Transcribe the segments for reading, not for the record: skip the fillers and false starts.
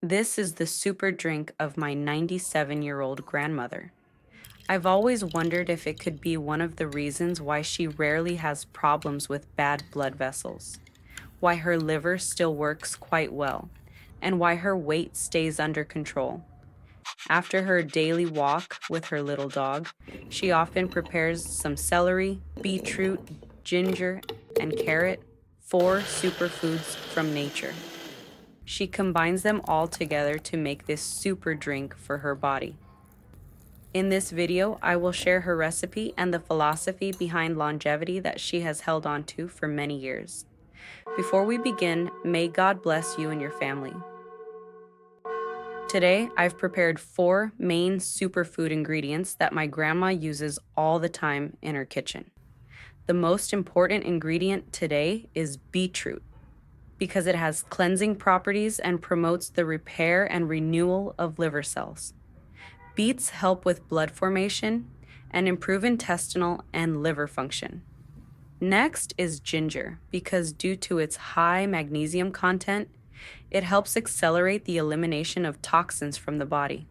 This is the super drink of my 97-year-old grandmother. I've always wondered if it could be one of the reasons why she rarely has problems with bad blood vessels, why her liver still works quite well, and why her weight stays under control. After her daily walk with her little dog, she often prepares some celery, beetroot, ginger, and carrot, four superfoods from nature. She combines them all together to make this super drink for her body. In this video, I will share her recipe and the philosophy behind longevity that she has held on to for many years. Before we begin, may God bless you and your family. Today, I've prepared 4 main superfood ingredients that my grandma uses all the time in her kitchen. The most important ingredient today is beetroot, because it has cleansing properties and promotes the repair and renewal of liver cells. Beets help with blood formation and improve intestinal and liver function. Next is ginger, because due to its high magnesium content, it helps accelerate the elimination of toxins from the body.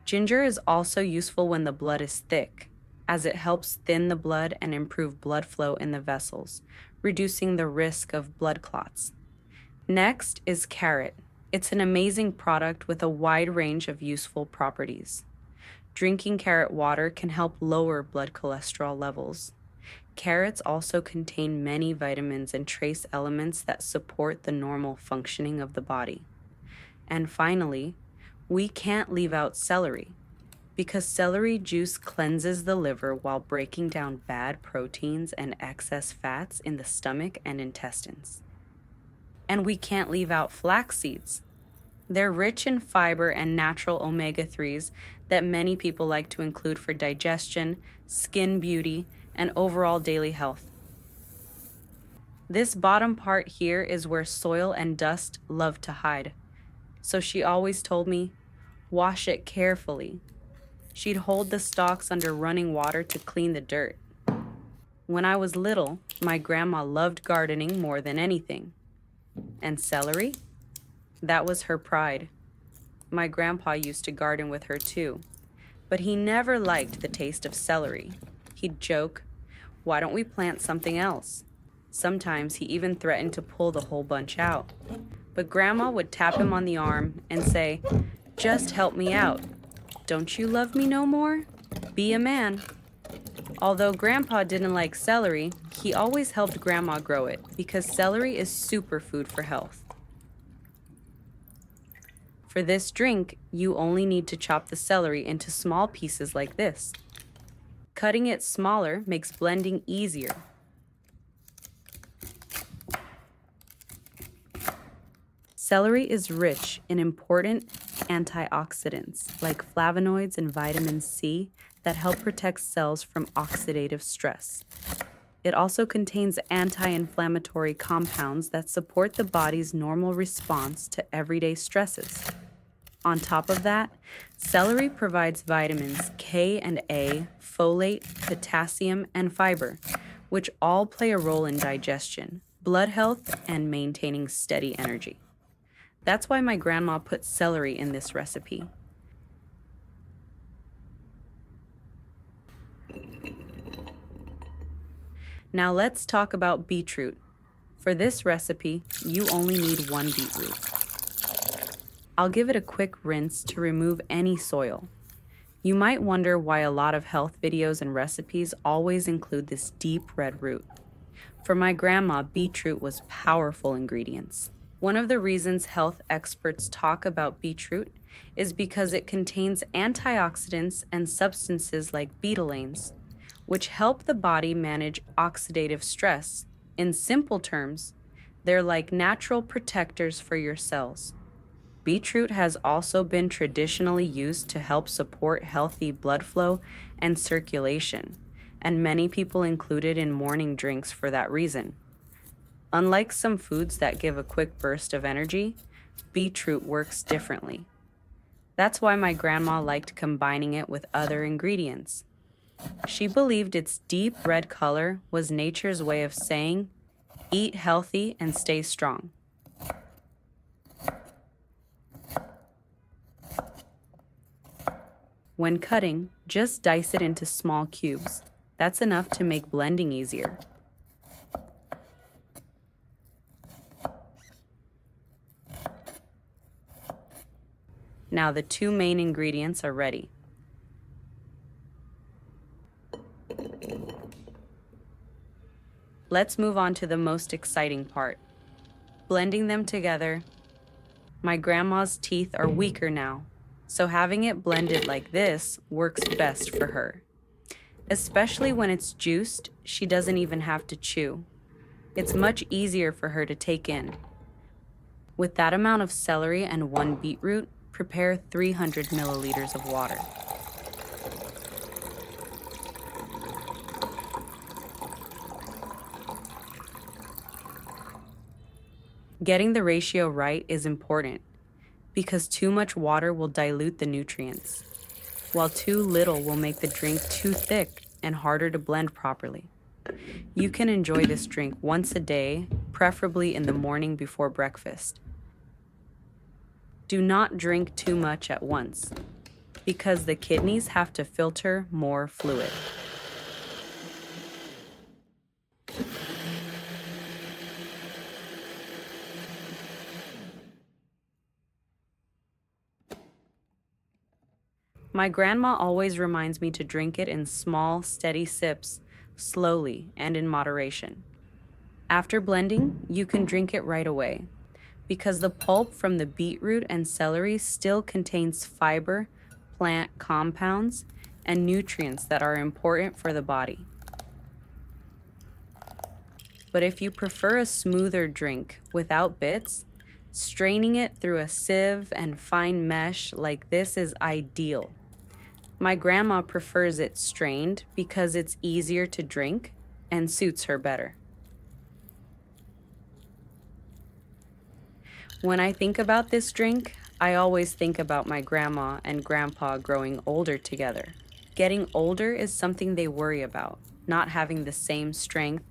Ginger is also useful when the blood is thick, as it helps thin the blood and improve blood flow in the vessels, reducing the risk of blood clots. Next is carrot. It's an amazing product with a wide range of useful properties. Drinking carrot water can help lower blood cholesterol levels. Carrots also contain many vitamins and trace elements that support the normal functioning of the body. And finally, we can't leave out celery, because celery juice cleanses the liver while breaking down bad proteins and excess fats in the stomach and intestines. And we can't leave out flax seeds. They're rich in fiber and natural omega-3s that many people like to include for digestion, skin beauty, and overall daily health. This bottom part here is where soil and dust love to hide. So she always told me, wash it carefully. She'd hold the stalks under running water to clean the dirt. When I was little, my grandma loved gardening more than anything. And celery? That was her pride. My grandpa used to garden with her too, but he never liked the taste of celery. He'd joke, "Why don't we plant something else?" Sometimes he even threatened to pull the whole bunch out. But Grandma would tap him on the arm and say, "Just help me out. Don't you love me no more? Be a man." Although Grandpa didn't like celery, he always helped Grandma grow it because celery is superfood for health. For this drink, you only need to chop the celery into small pieces like this. Cutting it smaller makes blending easier. Celery is rich in important antioxidants like flavonoids and vitamin C that help protect cells from oxidative stress. It also contains anti-inflammatory compounds that support the body's normal response to everyday stresses. On top of that, celery provides vitamins K and A, folate, potassium, and fiber, which all play a role in digestion, blood health, and maintaining steady energy. That's why my grandma put celery in this recipe. Now let's talk about beetroot. For this recipe, you only need 1 beetroot. I'll give it a quick rinse to remove any soil. You might wonder why a lot of health videos and recipes always include this deep red root. For my grandma, beetroot was powerful ingredients. One of the reasons health experts talk about beetroot is because it contains antioxidants and substances like betalains, which help the body manage oxidative stress. In simple terms, they're like natural protectors for your cells. Beetroot has also been traditionally used to help support healthy blood flow and circulation, and many people include it in morning drinks for that reason. Unlike some foods that give a quick burst of energy, beetroot works differently. That's why my grandma liked combining it with other ingredients. She believed its deep red color was nature's way of saying, "Eat healthy and stay strong." When cutting, just dice it into small cubes. That's enough to make blending easier. Now the two main ingredients are ready. Let's move on to the most exciting part, blending them together. My grandma's teeth are weaker now, so having it blended like this works best for her. Especially when it's juiced, she doesn't even have to chew. It's much easier for her to take in. With that amount of celery and 1 beetroot, prepare 300 milliliters of water. Getting the ratio right is important because too much water will dilute the nutrients, while too little will make the drink too thick and harder to blend properly. You can enjoy this drink once a day, preferably in the morning before breakfast. Do not drink too much at once because the kidneys have to filter more fluid. My grandma always reminds me to drink it in small, steady sips, slowly and in moderation. After blending, you can drink it right away because the pulp from the beetroot and celery still contains fiber, plant compounds, and nutrients that are important for the body. But if you prefer a smoother drink without bits, straining it through a sieve and fine mesh like this is ideal. My grandma prefers it strained because it's easier to drink and suits her better. When I think about this drink, I always think about my grandma and grandpa growing older together. Getting older is something they worry about, not having the same strength,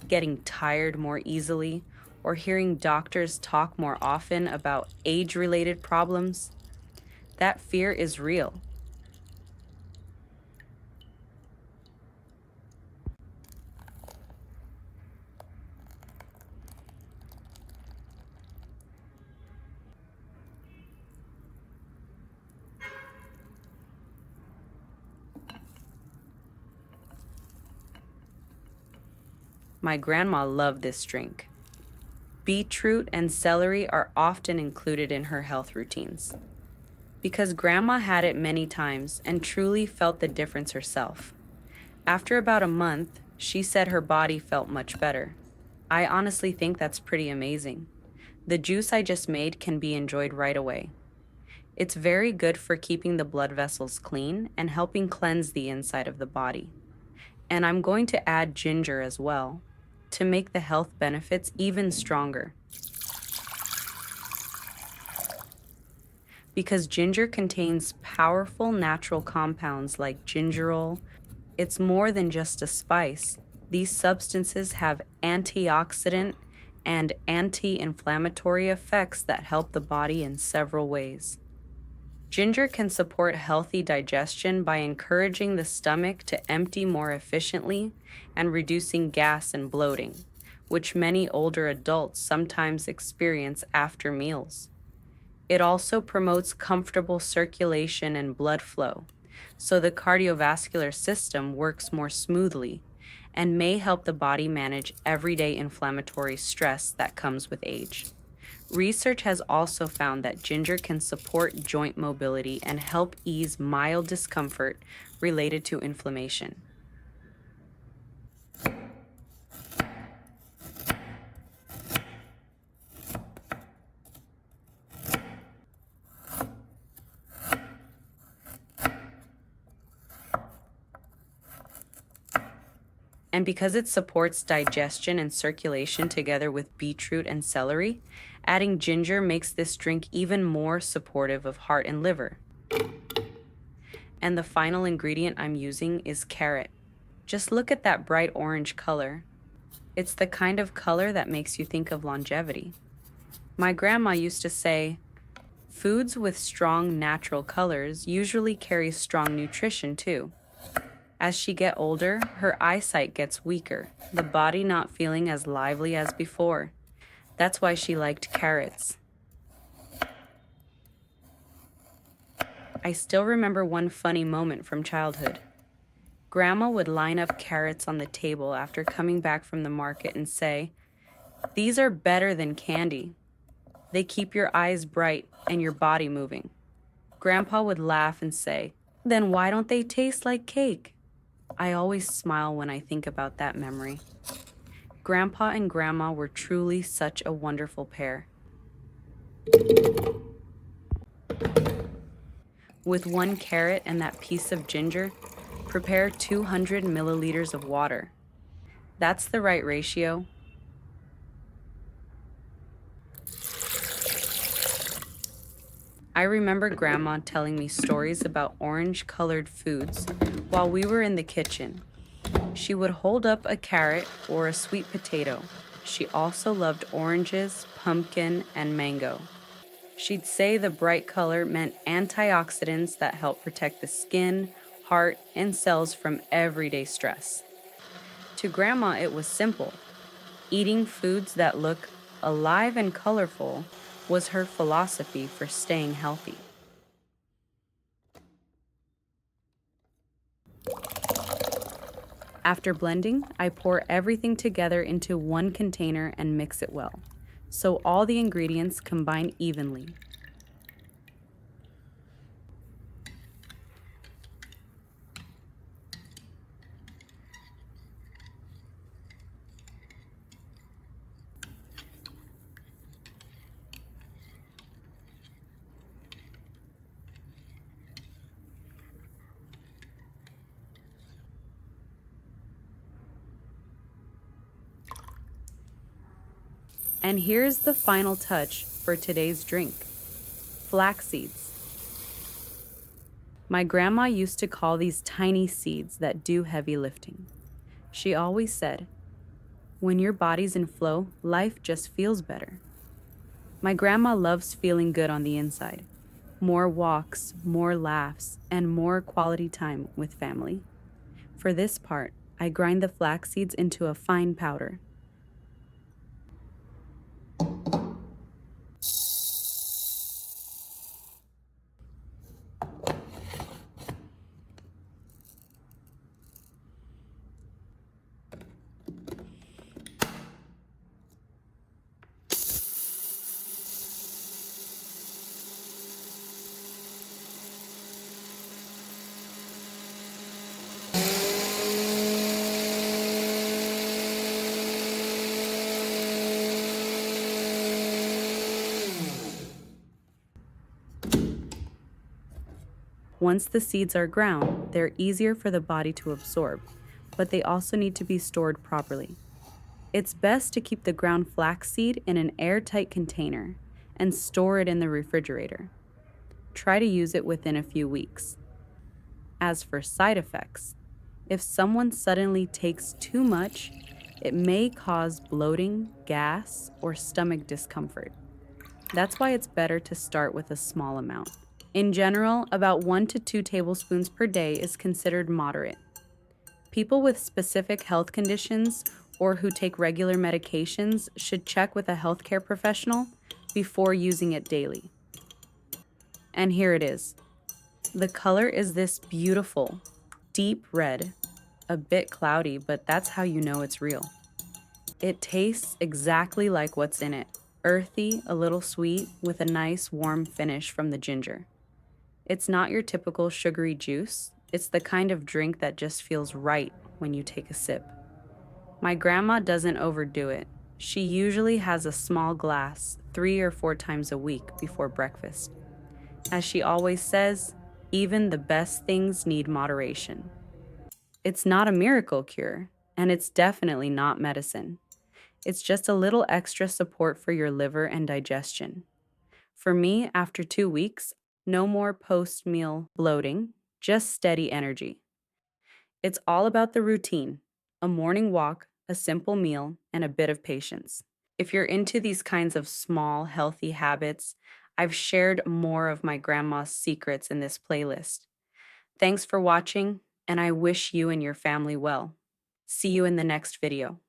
getting tired more easily, or hearing doctors talk more often about age-related problems. That fear is real. My grandma loved this drink. Beetroot and celery are often included in her health routines because grandma had it many times and truly felt the difference herself. After about a month, she said her body felt much better. I honestly think that's pretty amazing. The juice I just made can be enjoyed right away. It's very good for keeping the blood vessels clean and helping cleanse the inside of the body. And I'm going to add ginger as well to make the health benefits even stronger. Because ginger contains powerful natural compounds like gingerol, it's more than just a spice. These substances have antioxidant and anti-inflammatory effects that help the body in several ways. Ginger can support healthy digestion by encouraging the stomach to empty more efficiently and reducing gas and bloating, which many older adults sometimes experience after meals. It also promotes comfortable circulation and blood flow, so the cardiovascular system works more smoothly and may help the body manage everyday inflammatory stress that comes with age. Research has also found that ginger can support joint mobility and help ease mild discomfort related to inflammation. And because it supports digestion and circulation together with beetroot and celery, adding ginger makes this drink even more supportive of heart and liver. And the final ingredient I'm using is carrot. Just look at that bright orange color. It's the kind of color that makes you think of longevity. My grandma used to say, Foods with strong natural colors usually carry strong nutrition too. As she gets older, her eyesight gets weaker, the body not feeling as lively as before. That's why she liked carrots. I still remember one funny moment from childhood. Grandma would line up carrots on the table after coming back from the market and say, "These are better than candy. They keep your eyes bright and your body moving." Grandpa would laugh and say, "Then why don't they taste like cake?" I always smile when I think about that memory. Grandpa and Grandma were truly such a wonderful pair. With 1 carrot and that piece of ginger, prepare 200 milliliters of water. That's the right ratio. I remember Grandma telling me stories about orange-colored foods while we were in the kitchen. She would hold up a carrot or a sweet potato. She also loved oranges, pumpkin, and mango. She'd say the bright color meant antioxidants that help protect the skin, heart, and cells from everyday stress. To Grandma, it was simple. Eating foods that look alive and colorful was her philosophy for staying healthy. After blending, I pour everything together into one container and mix it well, so all the ingredients combine evenly. And here's the final touch for today's drink: flax seeds. My grandma used to call these tiny seeds that do heavy lifting. She always said, "When your body's in flow, life just feels better." My grandma loves feeling good on the inside. More walks, more laughs, and more quality time with family. For this part, I grind the flax seeds into a fine powder. Once the seeds are ground, they're easier for the body to absorb, but they also need to be stored properly. It's best to keep the ground flaxseed in an airtight container and store it in the refrigerator. Try to use it within a few weeks. As for side effects, if someone suddenly takes too much, it may cause bloating, gas, or stomach discomfort. That's why it's better to start with a small amount. In general, about 1 to 2 tablespoons per day is considered moderate. People with specific health conditions or who take regular medications should check with a healthcare professional before using it daily. And here it is. The color is this beautiful, deep red, a bit cloudy, but that's how you know it's real. It tastes exactly like what's in it, earthy, a little sweet, with a nice warm finish from the ginger. It's not your typical sugary juice. It's the kind of drink that just feels right when you take a sip. My grandma doesn't overdo it. She usually has a small glass 3 or 4 times a week before breakfast. As she always says, even the best things need moderation. It's not a miracle cure, and it's definitely not medicine. It's just a little extra support for your liver and digestion. For me, after 2 weeks, no more post-meal bloating, just steady energy. It's all about the routine: a morning walk, a simple meal, and a bit of patience. If you're into these kinds of small, healthy habits, I've shared more of my grandma's secrets in this playlist. Thanks for watching, and I wish you and your family well. See you in the next video.